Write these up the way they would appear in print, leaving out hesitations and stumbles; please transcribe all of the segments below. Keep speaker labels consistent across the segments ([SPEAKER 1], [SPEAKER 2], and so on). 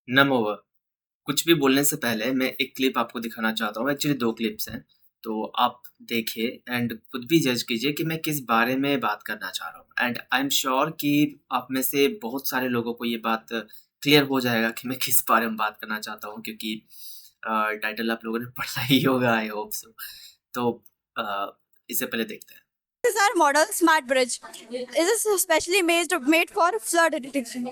[SPEAKER 1] नमोवा। कुछ भी बोलने से पहले मैं एक क्लिप आपको दिखाना चाहता हूँ। एक्चुअली 2 क्लिप्स हैं, तो आप देखिए एंड खुद भी जज कीजिए कि मैं किस बारे में बात करना चाह रहा हूँ। एंड आई एम श्योर कि आप में से बहुत सारे लोगों को ये बात क्लियर हो जाएगा कि मैं किस बारे में बात करना चाहता हूँ, क्योंकि टाइटल आप लोगों ने पढ़ा ही होगा, आई होप सो। तो इससे पहले देखते हैं।
[SPEAKER 2] This is our model smart bridge. It is specially made for flood detection.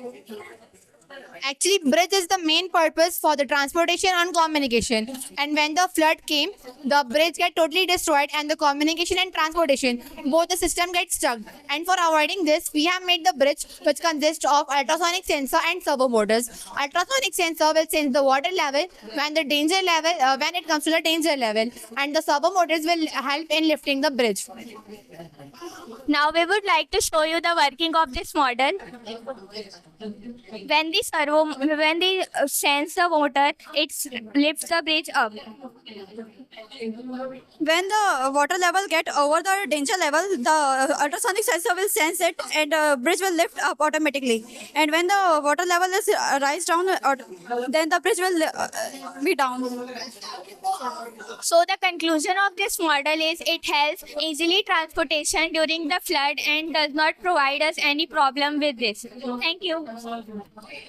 [SPEAKER 3] Actually, bridge is the main purpose for the transportation and communication. And when the flood came, the bridge get totally destroyed, and the communication and transportation, both the system get stuck. And for avoiding this, we have made the bridge, which consists of ultrasonic sensor and servo motors. Ultrasonic sensor will sense the water level when it comes to the danger level, and the servo motors will help in lifting the bridge.
[SPEAKER 4] Now we would like to show you the working of this model. When the sense the water, it lifts the bridge up.
[SPEAKER 2] When the water level get over the danger level, the ultrasonic sensor will sense it and bridge will lift up automatically. And when the water level is rise down, then the bridge will be down.
[SPEAKER 4] So the conclusion of this model is it helps easily transportation during the flood and does not provide us any problem with this. Thank you.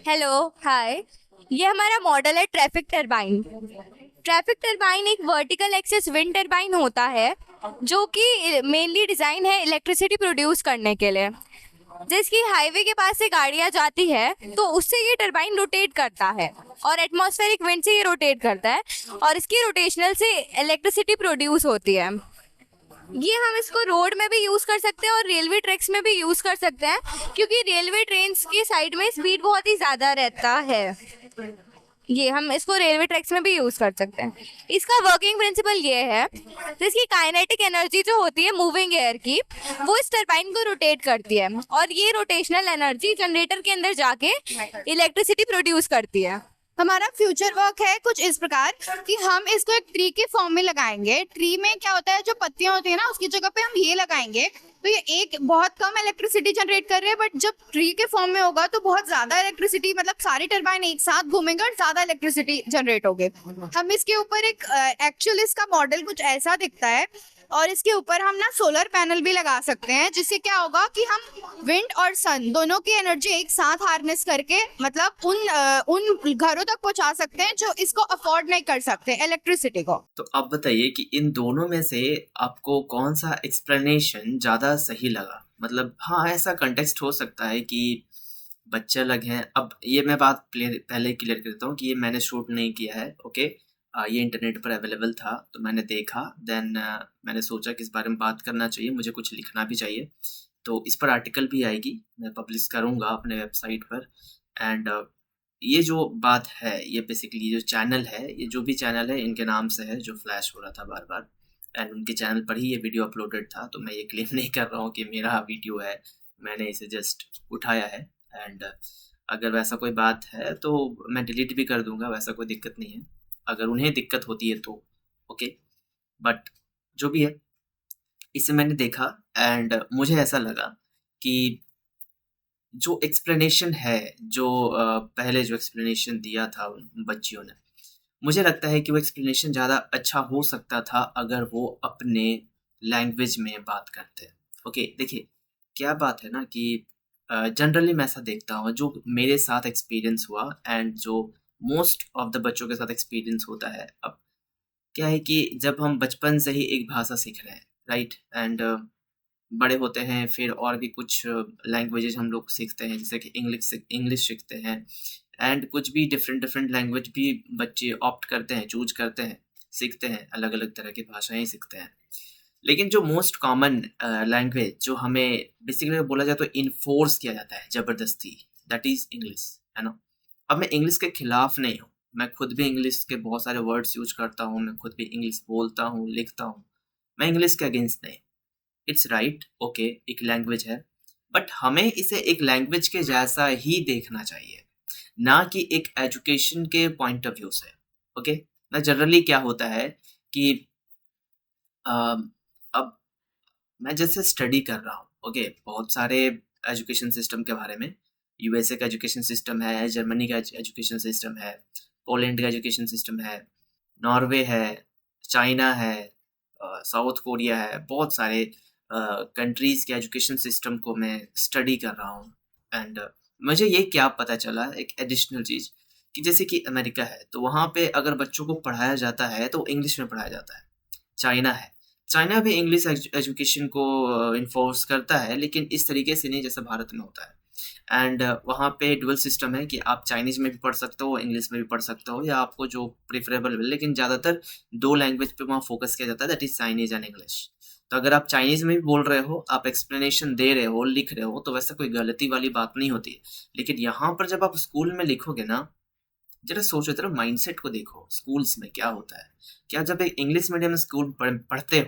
[SPEAKER 5] Hello hi. ये हमारा model है traffic turbine. Traffic turbine एक vertical axis wind turbine होता है जो कि mainly design है electricity produce करने के लिए। जिसकी हाईवे के पास से गाड़ियाँ जाती है तो उससे ये टरबाइन रोटेट करता है और एटमॉस्फेरिक विंड से ये रोटेट करता है और इसकी रोटेशनल से इलेक्ट्रिसिटी प्रोड्यूस होती है। ये हम इसको रोड में भी यूज़ कर सकते हैं और रेलवे ट्रैक्स में भी यूज़ कर सकते हैं, क्योंकि रेलवे ट्रेन्स की साइड में स्पीड बहुत ही ज़्यादा रहता है। ये हम इसको रेलवे ट्रैक्स में भी यूज़ कर सकते हैं। इसका वर्किंग प्रिंसिपल ये है, जिसकी काइनेटिक एनर्जी जो होती है मूविंग एयर की, वो इस टरबाइन को रोटेट करती है और ये रोटेशनल एनर्जी जनरेटर के अंदर जाके इलेक्ट्रिसिटी प्रोड्यूस करती है।
[SPEAKER 3] हमारा फ्यूचर वर्क है कुछ इस प्रकार कि हम इसको एक ट्री के फॉर्म में लगाएंगे। ट्री में क्या होता है, जो पत्तियां होती है ना, उसकी जगह पे हम ये लगाएंगे तो ये एक बहुत कम इलेक्ट्रिसिटी जनरेट कर रहे हैं, बट जब ट्री के फॉर्म में होगा तो बहुत ज्यादा इलेक्ट्रिसिटी, मतलब सारी टरबाइन एक साथ घूमेंगे और ज्यादा इलेक्ट्रिसिटी जनरेट होगी। हम इसके ऊपर एक एक्चुअल इसका मॉडल कुछ ऐसा दिखता है और इसके ऊपर हम ना सोलर पैनल भी लगा सकते हैं, जिससे क्या होगा कि हम विंड और सन दोनों की एनर्जी एक साथ हार्नेस करके मतलब उन घरों तक पहुंचा सकते हैं जो इसको अफोर्ड नहीं कर सकते इलेक्ट्रिसिटी को।
[SPEAKER 1] तो अब बताइए कि इन दोनों में से आपको कौन सा एक्सप्लेनेशन ज़्यादा सही लगा? मतलब हाँ, ऐसा कंटेक्स्ट हो सकता है कि बच्चे अलग हैं। अब ये मैं बात पहले क्लियर करता हूँ कि ये मैंने शूट नहीं किया है, ओके। ये इंटरनेट पर अवेलेबल था तो मैंने देखा, देन मैंने सोचा कि इस बारे में बात करना चाहिए, मुझे कुछ लिखना भी चाहिए। तो इस पर आर्टिकल भी आएगी, मैं पब्लिश करूँगा अपने वेबसाइट पर। एंड ये जो बात है, ये बेसिकली जो चैनल है, ये जो भी चैनल है इनके नाम से है, जो फ्लैश हो रहा था बार बार, एंड उनके चैनल पर ही ये वीडियो अपलोडेड था। तो मैं ये क्लेम नहीं कर रहा हूँ कि मेरा वीडियो है, मैंने इसे जस्ट उठाया है। एंड अगर वैसा कोई बात है तो मैं डिलीट भी कर दूंगा, वैसा कोई दिक्कत नहीं है, अगर उन्हें दिक्कत होती है तो ओके। बट जो भी है, इसे मैंने देखा एंड मुझे ऐसा लगा कि जो एक्सप्लेनेशन है, जो पहले जो एक्सप्लेनेशन दिया था उन बच्चियों ने, मुझे लगता है कि वो एक्सप्लेनेशन ज़्यादा अच्छा हो सकता था अगर वो अपने लैंग्वेज में बात करते। ओके, देखिए क्या बात है ना कि जनरली मैं ऐसा देखता हूँ, जो मेरे साथ एक्सपीरियंस हुआ एंड जो मोस्ट ऑफ द बच्चों के साथ एक्सपीरियंस होता है। अब क्या है कि जब हम बचपन से ही एक भाषा सीख रहे हैं, राइट, एंड बड़े होते हैं फिर और भी कुछ लैंग्वेजेस हम लोग सीखते हैं, जैसे कि इंग्लिश सीखते हैं एंड कुछ भी डिफरेंट डिफरेंट लैंग्वेज भी बच्चे ऑप्ट करते हैं, चूज करते हैं, सीखते हैं, अलग अलग तरह की भाषाएं सीखते हैं। लेकिन जो मोस्ट कॉमन लैंग्वेज जो हमें बेसिकली बोला जाए तो इन्फोर्स किया जाता है ज़बरदस्ती, दैट इज़ इंग्लिश, है ना। अब मैं इंग्लिश के खिलाफ नहीं हूँ, मैं खुद भी इंग्लिश के बहुत सारे वर्ड्स यूज करता हूँ, मैं खुद भी इंग्लिश बोलता हूँ, लिखता हूँ, मैं इंग्लिश के अगेंस्ट नहीं। इट्स राइट, ओके, एक लैंग्वेज है, बट हमें इसे एक लैंग्वेज के जैसा ही देखना चाहिए, ना कि एक एजुकेशन के पॉइंट ऑफ व्यू से। ओके, ना जनरली क्या होता है कि अब मैं जैसे स्टडी कर रहा हूँ, ओके, बहुत सारे एजुकेशन सिस्टम के बारे में, यूएसए का एजुकेशन सिस्टम है, जर्मनी का एजुकेशन सिस्टम है, पोलैंड का एजुकेशन सिस्टम है, नॉर्वे है, चाइना है, साउथ कोरिया है, बहुत सारे कंट्रीज़ के एजुकेशन सिस्टम को मैं स्टडी कर रहा हूँ। एंड मुझे ये क्या पता चला एक एडिशनल चीज़ कि जैसे कि अमेरिका है तो वहाँ पे अगर बच्चों को पढ़ाया जाता है तो इंग्लिश में पढ़ाया जाता है। चाइना है, चाइना भी इंग्लिश एजुकेशन को इन्फोर्स करता है, लेकिन इस तरीके से नहीं जैसे भारत में होता है। एंड वहाँ पे डुअल सिस्टम है कि आप चाइनीज़ में भी पढ़ सकते हो, इंग्लिश में भी पढ़ सकते हो, या आपको जो प्रेफरेबल है, लेकिन ज़्यादातर 2 लैंग्वेज पे वहाँ फोकस किया जाता है, that is Chinese and English. तो अगर आप चाइनीज़ में भी बोल रहे हो, आप एक्सप्लेनेशन दे रहे हो, लिख रहे हो, तो वैसा कोई गलती वाली बात नहीं होती है। लेकिन यहाँ पर जब आप स्कूल में लिखोगे ना, जरा सोचो, जरा माइंडसेट को देखो, स्कूल्स में क्या होता है। क्या जब एक इंग्लिश मीडियम स्कूल पढ़ते हो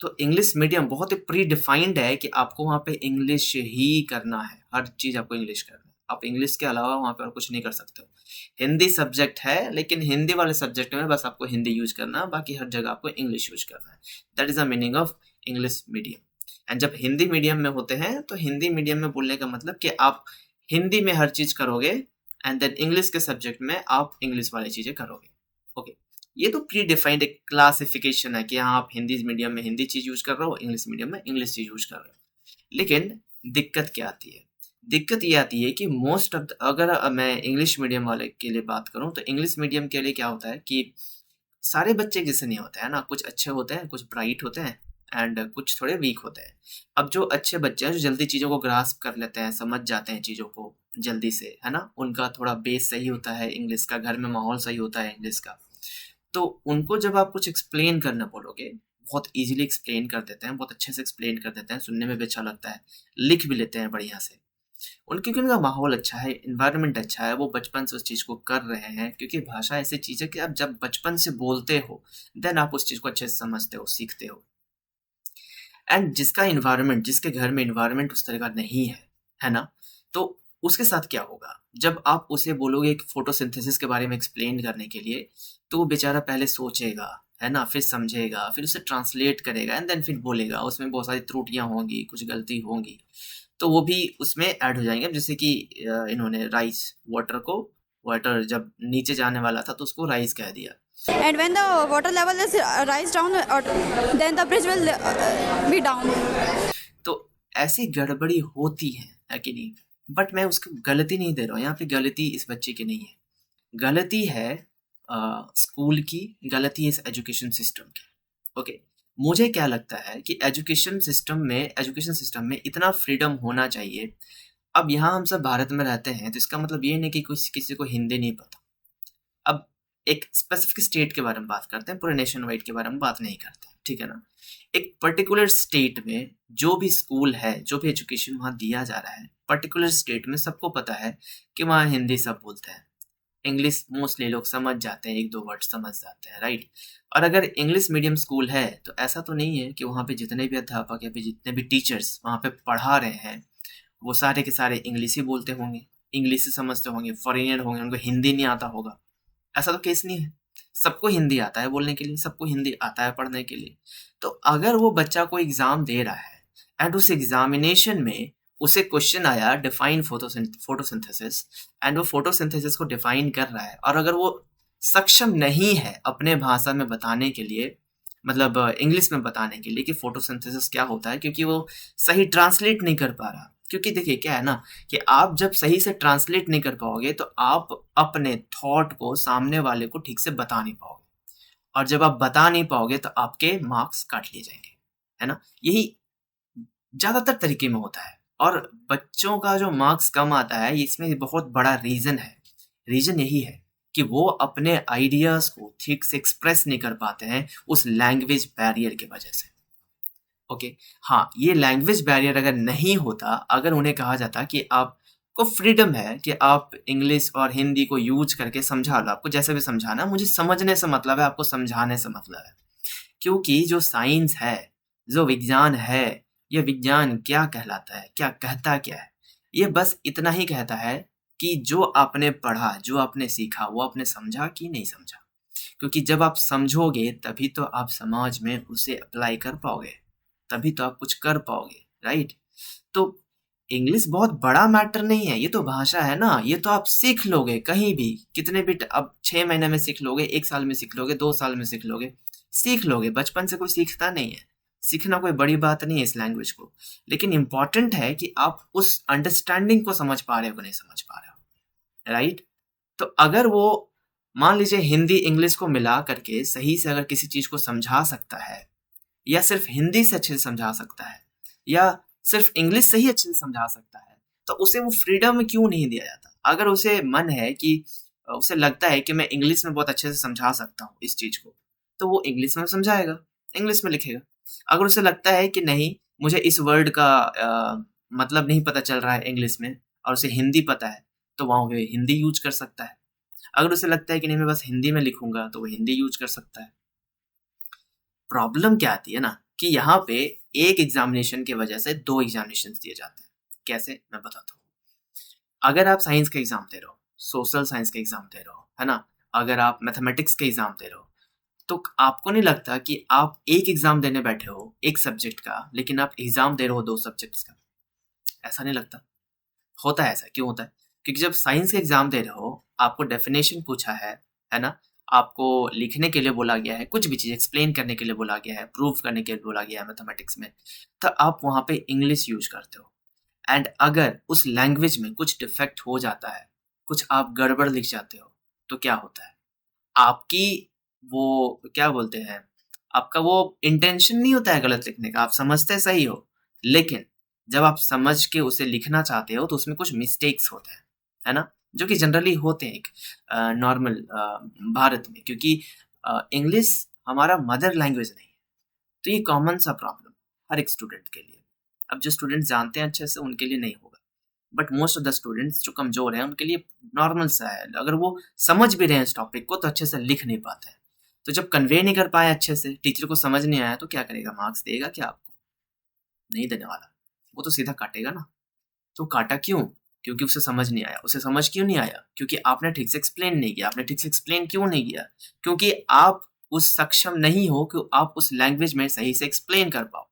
[SPEAKER 1] तो इंग्लिश मीडियम बहुत ही प्री डिफाइंड है कि आपको वहाँ पे इंग्लिश ही करना है, हर चीज़ आपको इंग्लिश करना है, आप इंग्लिश के अलावा वहाँ पे और कुछ नहीं कर सकते हो। हिंदी सब्जेक्ट है, लेकिन हिंदी वाले सब्जेक्ट में बस आपको हिंदी यूज करना है, बाकी हर जगह आपको इंग्लिश यूज करना है। That is the meaning of English medium. And जब हिंदी मीडियम में होते हैं तो हिंदी मीडियम में बोलने का मतलब कि आप हिंदी में हर चीज़ करोगे एंड देन इंग्लिश के सब्जेक्ट में आप इंग्लिश वाली चीज़ें करोगे। ओके, ये तो प्री डिफाइंड एक क्लासिफिकेशन है कि हाँ आप हिंदी मीडियम में हिंदी चीज़ यूज कर रहे हो, इंग्लिश मीडियम में इंग्लिश चीज़ यूज कर रहे हो। लेकिन दिक्कत क्या आती है? दिक्कत ये आती है कि मोस्ट ऑफ अगर मैं इंग्लिश मीडियम वाले के लिए बात करूँ तो इंग्लिश मीडियम के लिए क्या होता है कि सारे बच्चे जैसे नहीं होते हैं ना, कुछ अच्छे होते हैं, कुछ ब्राइट होते हैं एंड कुछ थोड़े वीक होते हैं। अब जो अच्छे बच्चे हैं जो जल्दी चीज़ों को ग्रास्प कर लेते हैं, समझ जाते हैं चीज़ों को जल्दी से, है ना, उनका थोड़ा बेस सही होता है इंग्लिश का, घर में माहौल सही होता है इंग्लिश का, तो उनको जब आप कुछ एक्सप्लेन करना बोलोगे बहुत इजीली एक्सप्लेन कर देते हैं, बहुत अच्छे से एक्सप्लेन कर देते हैं, सुनने में भी अच्छा लगता है, लिख भी लेते हैं बढ़िया से। उनके क्योंकि उनका माहौल अच्छा है, इन्वायरमेंट अच्छा है, वो बचपन से उस चीज़ को कर रहे हैं, क्योंकि भाषा ऐसी चीज़ है कि आप जब बचपन से बोलते हो देन आप उस चीज़ को अच्छे से समझते हो, सीखते हो। एंड जिसका इन्वायरमेंट, जिसके घर में इन्वायरमेंट उस तरह का नहीं है ना, तो उसके साथ क्या होगा? जब आप उसे बोलोगे एक फोटोसिंथेसिस के बारे में एक्सप्लेन करने के लिए, तो वो बेचारा पहले सोचेगा, है ना, फिर समझेगा, फिर उसे ट्रांसलेट करेगा एंड देन फिर बोलेगा। उसमें बहुत सारी त्रुटियाँ होंगी, कुछ गलती होंगी, तो वो भी उसमें ऐड हो जाएंगे। जैसे कि इन्होंने राइस वाटर जब नीचे जाने वाला था तो उसको राइस कह दिया।
[SPEAKER 2] And when the water level is rise down, then the bridge will be down.
[SPEAKER 1] तो ऐसी गड़बड़ी होती है कि नहीं? बट मैं उसको गलती नहीं दे रहा हूँ, यहाँ पे गलती इस बच्चे की नहीं है, गलती है स्कूल की, गलती है इस एजुकेशन सिस्टम की। ओके, मुझे क्या लगता है कि एजुकेशन सिस्टम में इतना फ्रीडम होना चाहिए। अब यहाँ हम सब भारत में रहते हैं तो इसका मतलब ये नहीं कि किसी को हिंदी नहीं पता। अब एक स्पेसिफिक स्टेट के बारे में बात करते हैं, पूरे नेशन वाइड के बारे में बात नहीं करते, ठीक है ना। एक पर्टिकुलर स्टेट में जो भी स्कूल है, जो भी एजुकेशन वहाँ दिया जा रहा है, पर्टिकुलर स्टेट में सबको पता है कि वहाँ हिंदी सब बोलते हैं, इंग्लिश मोस्टली लोग समझ जाते हैं, 1-2 वर्ड समझ जाते हैं, राइट। और अगर इंग्लिश मीडियम स्कूल है तो ऐसा तो नहीं है कि वहाँ पे जितने भी अध्यापक या फिर जितने भी टीचर्स वहाँ पे पढ़ा रहे हैं वो सारे के सारे इंग्लिश ही बोलते होंगे, इंग्लिश ही समझते होंगे, फॉरेनर होंगे, उनको हिंदी नहीं आता होगा। ऐसा तो केस नहीं है, सबको हिंदी आता है बोलने के लिए, सबको हिंदी आता है पढ़ने के लिए। तो अगर वो बच्चा कोई एग्ज़ाम दे रहा है एंड उस एग्जामिनेशन में उसे क्वेश्चन आया डिफाइन फोटोसिंथेसिस एंड वो फोटोसिंथेसिस को डिफाइन कर रहा है, और अगर वो सक्षम नहीं है अपने भाषा में बताने के लिए, मतलब इंग्लिश में बताने के लिए कि फोटोसिंथेसिस क्या होता है, क्योंकि वो सही ट्रांसलेट नहीं कर पा रहा। क्योंकि देखिए क्या है ना कि आप जब सही से ट्रांसलेट नहीं कर पाओगे तो आप अपने थॉट को सामने वाले को ठीक से बता नहीं पाओगे, और जब आप बता नहीं पाओगे तो आपके मार्क्स काट लिए जाएंगे, है ना। यही ज़्यादातर तरीके में होता है, और बच्चों का जो मार्क्स कम आता है इसमें बहुत बड़ा रीज़न है। रीज़न यही है कि वो अपने आइडियाज़ को ठीक से एक्सप्रेस नहीं कर पाते हैं उस लैंग्वेज बैरियर की वजह से। ओके, हाँ, ये लैंग्वेज बैरियर अगर नहीं होता, अगर उन्हें कहा जाता कि आपको फ्रीडम है कि आप इंग्लिश और हिंदी को यूज करके समझा लो, आपको जैसे भी समझाना, मुझे समझने से मतलब है, आपको समझाने से मतलब है। क्योंकि जो साइंस है, जो विज्ञान है, ये विज्ञान क्या कहलाता है, क्या कहता क्या है, ये बस इतना ही कहता है कि जो आपने पढ़ा, जो आपने सीखा, वो आपने समझा कि नहीं समझा। क्योंकि जब आप समझोगे तभी तो आप समाज में उसे अप्लाई कर पाओगे, तभी तो आप कुछ कर पाओगे, राइट। तो इंग्लिश बहुत बड़ा मैटर नहीं है, ये तो भाषा है ना, ये तो आप सीख लोगे कहीं भी, कितने भी अब 6 महीने में सीख लोगे, 1 साल में सीख लोगे, 2 साल में सीख लोगे। बचपन से कोई सीखता नहीं है, सीखना कोई बड़ी बात नहीं है इस लैंग्वेज को। लेकिन इंपॉर्टेंट है कि आप उस अंडरस्टैंडिंग को समझ पा रहे हो कि नहीं समझ पा रहे हो, राइट। तो अगर वो मान लीजिए हिंदी इंग्लिश को मिला करके सही से अगर किसी चीज को समझा सकता है, या सिर्फ हिंदी से अच्छे से समझा सकता है, या सिर्फ इंग्लिश से ही अच्छे से समझा सकता है, तो उसे वो फ्रीडम क्यों नहीं दिया जाता? अगर उसे मन है कि उसे लगता है कि मैं इंग्लिश में बहुत अच्छे से समझा सकता हूँ इस चीज को, तो वो इंग्लिश में समझाएगा, इंग्लिश में लिखेगा। अगर उसे लगता है कि नहीं, मुझे इस वर्ड का मतलब नहीं पता चल रहा है इंग्लिश में और उसे हिंदी पता है, तो वहां पे हिंदी यूज कर सकता है। अगर उसे लगता है कि नहीं मैं बस हिंदी में लिखूंगा, तो वो हिंदी यूज कर सकता है। प्रॉब्लम क्या आती है ना कि यहाँ पे एक एग्जामिनेशन की वजह से 2 एग्जामिनेशन दिए जाते हैं। कैसे, मैं बताता हूँ। अगर आप साइंस का एग्जाम दे रहे हो, सोशल साइंस का एग्जाम दे रहे हो, है ना, अगर आप मैथमेटिक्स का एग्जाम दे रहे हो, तो आपको नहीं लगता कि आप एक एग्जाम देने बैठे हो एक सब्जेक्ट का, लेकिन आप एग्जाम दे रहे हो 2 सब्जेक्ट्स का? ऐसा नहीं लगता? होता है ऐसा। क्यों होता है? क्योंकि जब साइंस का एग्जाम दे रहे हो, आपको डेफिनेशन पूछा है ना, आपको लिखने के लिए बोला गया है, कुछ भी चीज एक्सप्लेन करने के लिए बोला गया है, प्रूफ करने के लिए बोला गया है मैथमेटिक्स में, तो आप वहां पे इंग्लिश यूज करते हो। एंड अगर उस लैंग्वेज में कुछ डिफेक्ट हो जाता है, कुछ आप गड़बड़ लिख जाते हो, तो क्या होता है? आपकी वो क्या बोलते हैं, आपका वो इंटेंशन नहीं होता है गलत लिखने का, आप समझते सही हो, लेकिन जब आप समझ के उसे लिखना चाहते हो तो उसमें कुछ मिस्टेक्स होते हैं, है ना, जो कि जनरली होते हैं एक नॉर्मल भारत में, क्योंकि इंग्लिश हमारा मदर लैंग्वेज नहीं है। तो ये कॉमन सा प्रॉब्लम हर एक स्टूडेंट के लिए। अब जो स्टूडेंट जानते हैं अच्छे से उनके लिए नहीं होगा, but most of the students जो कमजोर हैं उनके लिए नॉर्मल सा है। अगर वो समझ भी रहे हैं इस टॉपिक को तो अच्छे से लिख नहीं पाते हैं। तो जब कन्वे नहीं कर पाए अच्छे से, टीचर को समझ नहीं आया, तो क्या करेगा? मार्क्स देगा क्या आपको? नहीं देने वाला, वो तो सीधा काटेगा ना। तो काटा क्यों? क्योंकि उसे समझ नहीं आया। उसे समझ क्यों नहीं आया? क्योंकि आपने ठीक से एक्सप्लेन नहीं किया। आपने ठीक से एक्सप्लेन क्यों नहीं किया? क्योंकि आप उस सक्षम नहीं हो कि आप उस लैंग्वेज में सही से एक्सप्लेन कर पाओ।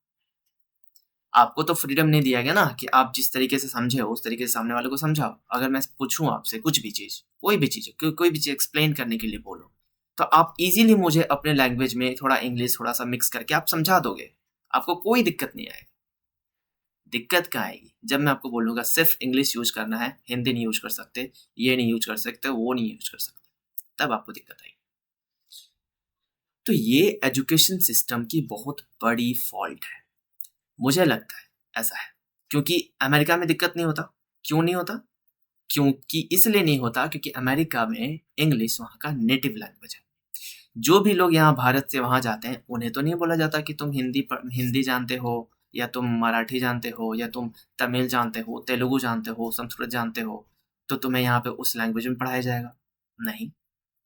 [SPEAKER 1] आपको तो फ्रीडम नहीं दिया गया ना कि आप जिस तरीके से समझे हो उस तरीके से सामने वाले को समझाओ। अगर मैं पूछूं आपसे कुछ भी चीज, कोई भी चीज, कोई भी चीज एक्सप्लेन करने के लिए बोलो, तो आप इजीली मुझे अपने लैंग्वेज में थोड़ा इंग्लिश थोड़ा सा मिक्स करके आप समझा दोगे, आपको कोई दिक्कत नहीं आएगी। दिक्कत क्या आएगी? जब मैं आपको बोलूंगा सिर्फ इंग्लिश यूज करना है, हिंदी नहीं यूज कर सकते, ये नहीं यूज कर सकते, वो नहीं यूज कर सकते, तब आपको दिक्कत आएगी। तो ये एजुकेशन सिस्टम की बहुत बड़ी फॉल्ट है, मुझे लगता है ऐसा है। क्योंकि अमेरिका में दिक्कत नहीं होता। क्यों नहीं होता? क्योंकि इसलिए नहीं होता क्योंकि अमेरिका में इंग्लिश वहाँ का नेटिव लैंग्वेज है। जो भी लोग यहाँ भारत से वहाँ जाते हैं उन्हें तो नहीं बोला जाता कि तुम हिंदी जानते हो, या तुम मराठी जानते हो, या तुम तमिल जानते हो, तेलुगु जानते हो, संस्कृत जानते हो, तो तुम्हें यहाँ पे उस लैंग्वेज में पढ़ाया जाएगा। नहीं,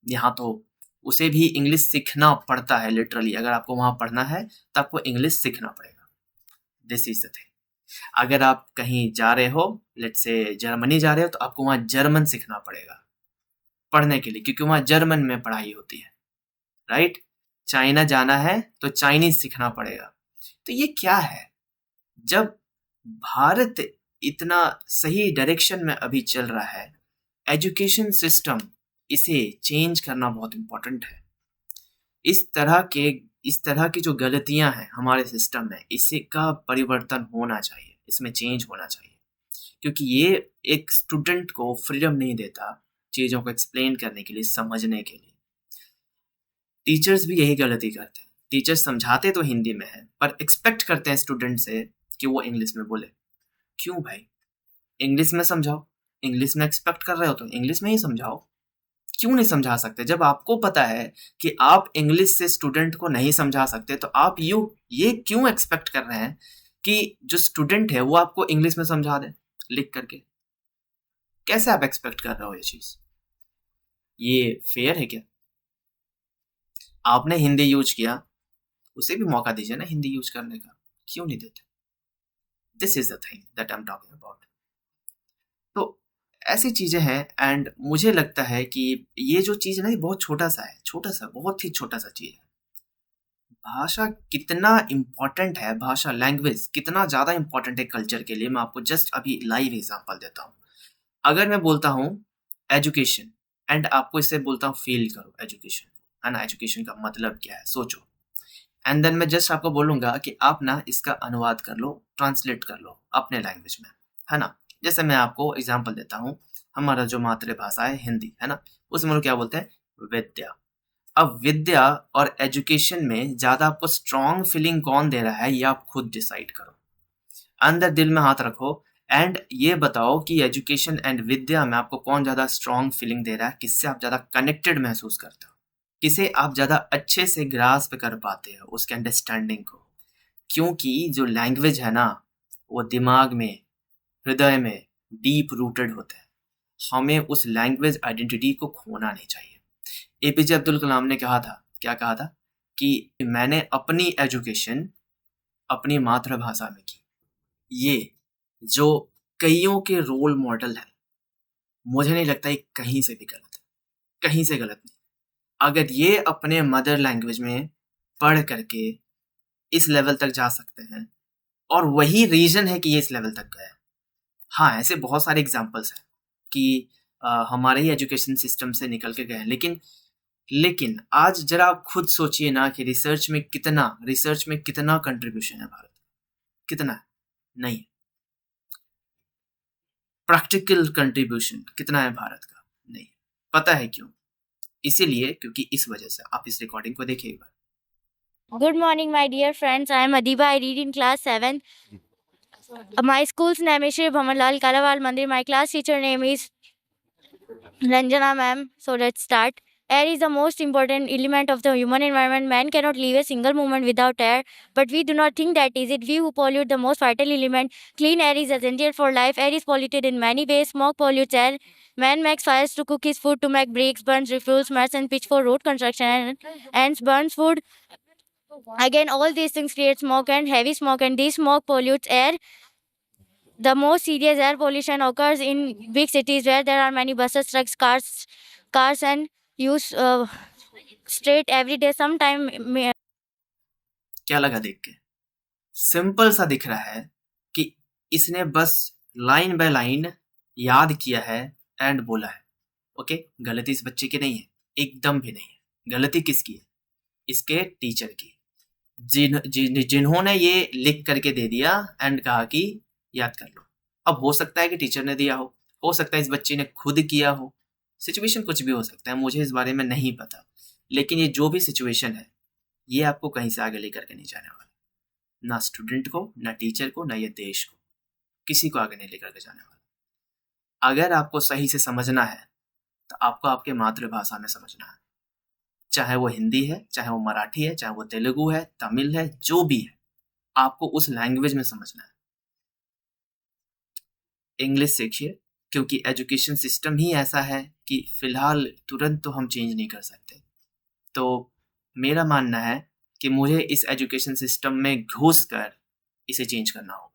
[SPEAKER 1] यहाँ तो उसे भी इंग्लिश सीखना पड़ता है। लिटरली अगर आपको वहाँ पढ़ना है तो आपको इंग्लिश सीखना पड़ेगा। This is the thing. अगर आप कहीं जा रहे हो, लेट्स से जर्मनी जा रहे हो, तो आपको वहाँ जर्मन सीखना पड़ेगा पढ़ने के लिए, क्योंकि वहाँ जर्मन में पढ़ाई होती है, राइट। चाइना जाना है तो चाइनीज सीखना पड़ेगा। तो ये क्या है? जब भारत इतना सही डायरेक्शन में अभी चल रहा है, एजुकेशन सिस्टम, इसे चेंज करना बहुत इंपॉर्टेंट है। इस तरह की जो गलतियां हैं हमारे सिस्टम में, इसी का परिवर्तन होना चाहिए, इसमें चेंज होना चाहिए। क्योंकि ये एक स्टूडेंट को फ्रीडम नहीं देता चीज़ों को एक्सप्लेन करने के लिए, समझने के लिए। टीचर्स भी यही गलती करते हैं। टीचर्स समझाते तो हिंदी में है, पर एक्सपेक्ट करते हैं स्टूडेंट से कि वो इंग्लिश में बोले। क्यों भाई? इंग्लिश में समझाओ। इंग्लिश में एक्सपेक्ट कर रहे हो तो इंग्लिश में ही समझाओ। क्यों नहीं समझा सकते? जब आपको पता है कि आप इंग्लिश से स्टूडेंट को नहीं समझा सकते, तो आप ये क्यों एक्सपेक्ट कर रहे हैं कि जो स्टूडेंट है वो आपको इंग्लिश में समझा दे लिख करके? कैसे आप एक्सपेक्ट कर रहे हो ये चीज? ये फेयर है क्या? आपने हिंदी यूज किया, उसे भी मौका दीजिए ना हिंदी यूज करने का। क्यों नहीं देते? This is the thing that I am talking about. तो ऐसी चीजें हैं। एंड मुझे लगता है कि ये जो चीज है ना, ये बहुत छोटा सा है, छोटा सा, बहुत ही छोटा सा चीज है। भाषा कितना इम्पोर्टेंट है, भाषा लैंग्वेज कितना ज़्यादा इम्पोर्टेंट है कल्चर के लिए, मैं आपको जस्ट अभी लाइव एग्जांपल देता हूँ। अगर मैं बोलता हूँ एजुकेशन एंड आपको इससे बोलता हूँ फील करो एजुकेशन, है ना, एजुकेशन का मतलब क्या है सोचो, एंड देन मैं जस्ट आपको बोलूँगा कि आप ना इसका अनुवाद कर लो, ट्रांसलेट कर लो अपने लैंग्वेज में, है ना। जैसे मैं आपको एग्जांपल देता हूँ, हमारा जो मातृभाषा है हिंदी, है ना, उसमें लोग क्या बोलते हैं, विद्या। अब विद्या और एजुकेशन में ज़्यादा आपको स्ट्रॉन्ग फीलिंग कौन दे रहा है, ये आप खुद डिसाइड करो। अंदर दिल में हाथ रखो एंड ये बताओ कि एजुकेशन एंड विद्या में आपको कौन ज़्यादा स्ट्रॉन्ग फीलिंग दे रहा है, किससे आप ज़्यादा कनेक्टेड महसूस करते हो, किसे आप ज़्यादा अच्छे से ग्रास्प कर पाते हो उसके अंडरस्टैंडिंग को। क्योंकि जो लैंग्वेज है ना, वो दिमाग में, हृदय में डीप रूटेड होता है। हमें उस लैंग्वेज आइडेंटिटी को खोना नहीं चाहिए। एपीजे अब्दुल कलाम ने कहा था, क्या कहा था, कि मैंने अपनी एजुकेशन अपनी मातृभाषा में की। ये जो कईयों के रोल मॉडल है, मुझे नहीं लगता ये कहीं से भी गलत है, कहीं से गलत नहीं। अगर ये अपने मदर लैंग्वेज में पढ़ करके इस लेवल तक जा सकते हैं, और वही रीजन है कि ये इस लेवल तक गए। हाँ, ऐसे बहुत सारे एग्जांपल्स हैं कि हमारे ही एजुकेशन सिस्टम से निकल के गए हैं, लेकिन आज जरा आप खुद सोचिए ना कि रिसर्च में कितना कंट्रीब्यूशन है भारत, कितना है? नहीं है। प्रैक्टिकल कंट्रीब्यूशन कितना है भारत का? नहीं। पता है क्यों? इसीलिए क्योंकि इस वजह से। आप इस रिकॉर्डिंग को देखिए एक बार।
[SPEAKER 5] Good morning, my dear friends. I am Adiba. I read in class 7. My school's name is Shri Bhamanlal Kalawal Mandir. My class teacher name is Ranjana ma'am. So let's start. Air is the most important element of the human environment. Man cannot live a single moment without air. But we do not think that is it. We who pollute the most vital element. Clean air is essential for life. Air is polluted in many ways. Smoke pollutes air. Man makes fires to cook his food, to make bricks, burns refuels, mats and pitch for road construction, and burns food. Again, all these things create smoke and heavy smoke, and this smoke pollutes air. The most serious air pollution occurs in big cities where there are many buses, trucks, cars, and use straight every day. Sometime
[SPEAKER 1] क्या लगा देख के? Simple सा दिख रहा है कि इसने बस लाइन बाय लाइन याद किया है एंड बोला है। ओके, गलती इस बच्चे की नहीं है, एकदम भी नहीं है। गलती किसकी है? इसके टीचर की, जिन्होंने ये लिख करके दे दिया एंड कहा कि याद कर लो। अब हो सकता है कि टीचर ने दिया हो सकता है इस बच्चे ने खुद किया हो, सिचुएशन कुछ भी हो सकता है, मुझे इस बारे में नहीं पता। लेकिन ये जो भी सिचुएशन है, ये आपको कहीं से आगे लेकर के नहीं जाने वाला, ना स्टूडेंट को, ना टीचर को, ना ये देश को, किसी को आगे नहीं लेकर के जाने वाला। अगर आपको सही से समझना है तो आपको आपके मातृभाषा में समझना है, चाहे वो हिंदी है, चाहे वो मराठी है, चाहे वो तेलुगु है, तमिल है, जो भी है, आपको उस लैंग्वेज में समझना है। इंग्लिश सीखिए, क्योंकि एजुकेशन सिस्टम ही ऐसा है कि फिलहाल तुरंत तो हम चेंज नहीं कर सकते। तो मेरा मानना है कि मुझे इस एजुकेशन सिस्टम में घुस कर इसे चेंज करना होगा,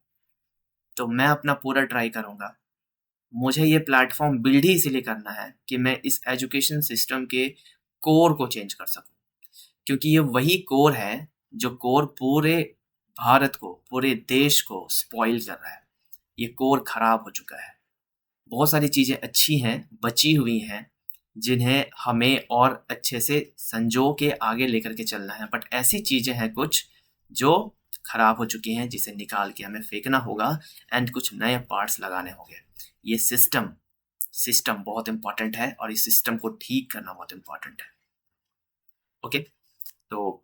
[SPEAKER 1] तो मैं अपना पूरा ट्राई करूँगा। मुझे ये प्लेटफॉर्म बिल्ड ही इसीलिए करना है कि मैं इस एजुकेशन सिस्टम के कोर को चेंज कर सकूं, क्योंकि ये वही कोर है जो कोर पूरे भारत को, पूरे देश को स्पॉइल कर रहा है। ये कोर खराब हो चुका है। बहुत सारी चीज़ें अच्छी हैं, बची हुई हैं, जिन्हें हमें और अच्छे से संजो के आगे लेकर के चलना है, बट ऐसी चीज़ें हैं कुछ जो खराब हो चुकी हैं, जिसे निकाल के हमें फेंकना होगा एंड कुछ नए पार्ट्स लगाने होंगे। ये सिस्टम बहुत इम्पॉर्टेंट है और इस सिस्टम को ठीक करना बहुत इम्पॉर्टेंट है। ओके, तो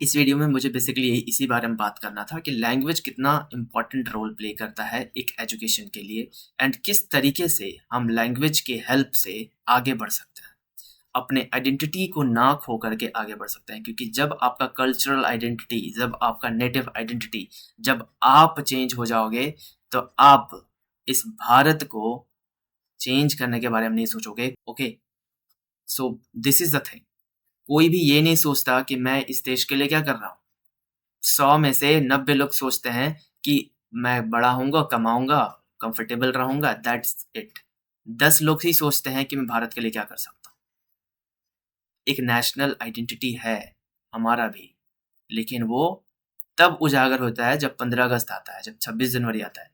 [SPEAKER 1] इस वीडियो में मुझे बेसिकली इसी बारे में बात करना था कि लैंग्वेज कितना इम्पॉर्टेंट रोल प्ले करता है एक एजुकेशन के लिए, एंड किस तरीके से हम लैंग्वेज के हेल्प से आगे बढ़ सकते हैं, अपने आइडेंटिटी को ना खो करके आगे बढ़ सकते हैं। क्योंकि जब आपका कल्चरल आइडेंटिटी, जब आपका नेटिव आइडेंटिटी, जब आप चेंज हो जाओगे, तो आप इस भारत को चेंज करने के बारे में नहीं सोचोगे। Okay, so this is the thing. कोई भी ये नहीं सोचता कि मैं इस देश के लिए क्या कर रहा हूँ। 100 में से 90 लोग सोचते हैं कि मैं बड़ा होऊंगा, कमाऊंगा, कंफर्टेबल रहूंगा, दैट्स इट। 10 लोग ही सोचते हैं कि मैं भारत के लिए क्या कर सकता हूँ। एक नेशनल आइडेंटिटी है हमारा भी, लेकिन वो तब उजागर होता है जब 15 अगस्त आता है, जब 26 जनवरी आता है।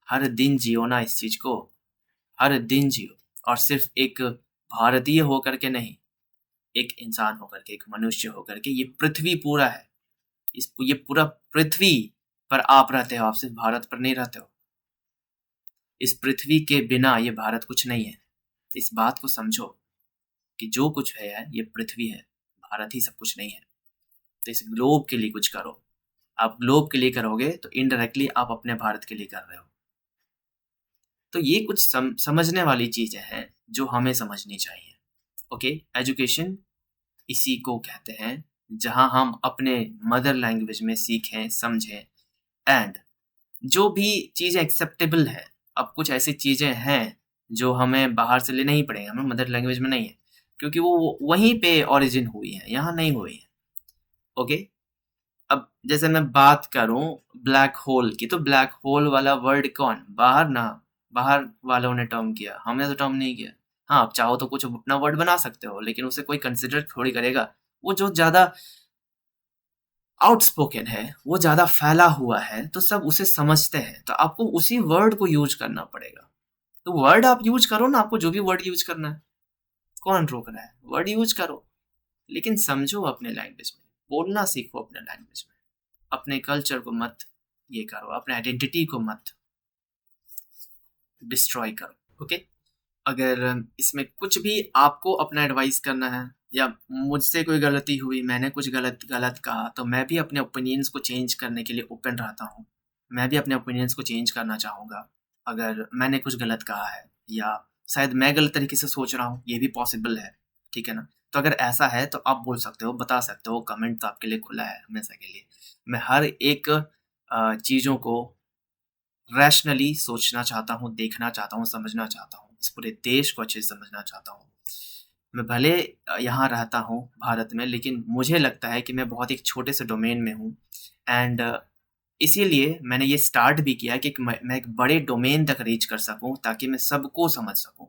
[SPEAKER 1] हर दिन जियो ना इस चीज़ को, हर दिन जियो, और सिर्फ एक भारतीय होकर के नहीं, एक इंसान होकर के, एक मनुष्य होकर के। ये पृथ्वी पूरा है, ये पूरा पृथ्वी पर आप रहते हो, आप सिर्फ भारत पर नहीं रहते हो। इस पृथ्वी के बिना ये भारत कुछ नहीं है। इस बात को समझो कि जो कुछ है ये पृथ्वी है, भारत ही सब कुछ नहीं है। तो इस ग्लोब के लिए कुछ करो। आप ग्लोब के लिए करोगे तो इनडायरेक्टली आप अपने भारत के लिए कर रहे हो। तो ये कुछ समझने वाली चीज़ें हैं जो हमें समझनी चाहिए। ओके, एजुकेशन इसी को कहते हैं जहां हम अपने मदर लैंग्वेज में सीखें, समझें, एंड जो भी चीज़ें एक्सेप्टेबल है। अब कुछ ऐसी चीज़ें हैं जो हमें बाहर से लेना ही पड़ेगा, हमें मदर लैंग्वेज में नहीं है, क्योंकि वो वहीं पे ओरिजिन हुई है, यहाँ नहीं हुई है। ओके, अब जैसे मैं बात करूं ब्लैक होल की, तो ब्लैक होल वाला वर्ड कौन, बाहर वालों ने टर्म किया, हमने तो टर्म नहीं किया। हाँ, आप चाहो तो कुछ अपना वर्ड बना सकते हो, लेकिन उसे कोई कंसिडर थोड़ी करेगा। वो जो ज़्यादा आउटस्पोकन है, वो ज़्यादा फैला हुआ है, तो सब उसे समझते हैं, तो आपको उसी वर्ड को यूज करना पड़ेगा। तो वर्ड आप यूज करो ना, आपको जो भी वर्ड यूज करना है, कौन रोक रहा है? वर्ड यूज करो, लेकिन समझो अपने लैंग्वेज में, बोलना सीखो अपने लैंग्वेज में। अपने कल्चर को मत ये करो, अपने आइडेंटिटी को मत डिस्ट्रॉय करो। ओके, अगर इसमें कुछ भी आपको अपना एडवाइस करना है, या मुझसे कोई गलती हुई, मैंने कुछ गलत कहा, तो मैं भी अपने ओपिनियंस को चेंज करने के लिए ओपन रहता हूँ। मैं भी अपने ओपिनियंस को चेंज करना चाहूँगा अगर मैंने कुछ गलत कहा है, या शायद मैं गलत तरीके से सोच रहा हूँ, ये भी पॉसिबल है, ठीक है ना। तो अगर ऐसा है तो आप बोल सकते हो, बता सकते हो, कमेंट तो आपके लिए खुला है हमेशा के लिए। मैं हर एक चीज़ों को रैशनली सोचना चाहता हूँ, देखना चाहता हूँ, समझना चाहता हूँ, इस पूरे देश को अच्छे से समझना चाहता हूँ। मैं भले यहाँ रहता हूँ भारत में, लेकिन मुझे लगता है कि मैं बहुत एक छोटे से डोमेन में हूँ, एंड इसीलिए मैंने ये स्टार्ट भी किया कि मैं एक बड़े डोमेन तक रीच कर सकूँ, ताकि मैं सबको समझ सकूँ।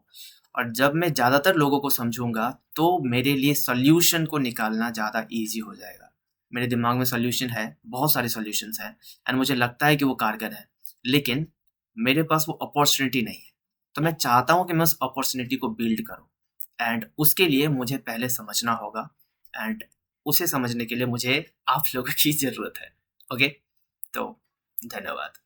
[SPEAKER 1] और जब मैं ज़्यादातर लोगों को समझूंगा तो मेरे लिए सॉल्यूशन को निकालना ज़्यादा ईजी हो जाएगा। मेरे दिमाग में सॉल्यूशन है, बहुत सारे सॉल्यूशंस हैं, एंड मुझे लगता है कि वो कारगर है, लेकिन मेरे पास वो अपॉर्चुनिटी नहीं है। तो मैं चाहता हूँ कि मैं उस अपॉर्चुनिटी को बिल्ड करूँ, एंड उसके लिए मुझे पहले समझना होगा, एंड उसे समझने के लिए मुझे आप लोगों की ज़रूरत है। ओके, तो धन्यवाद।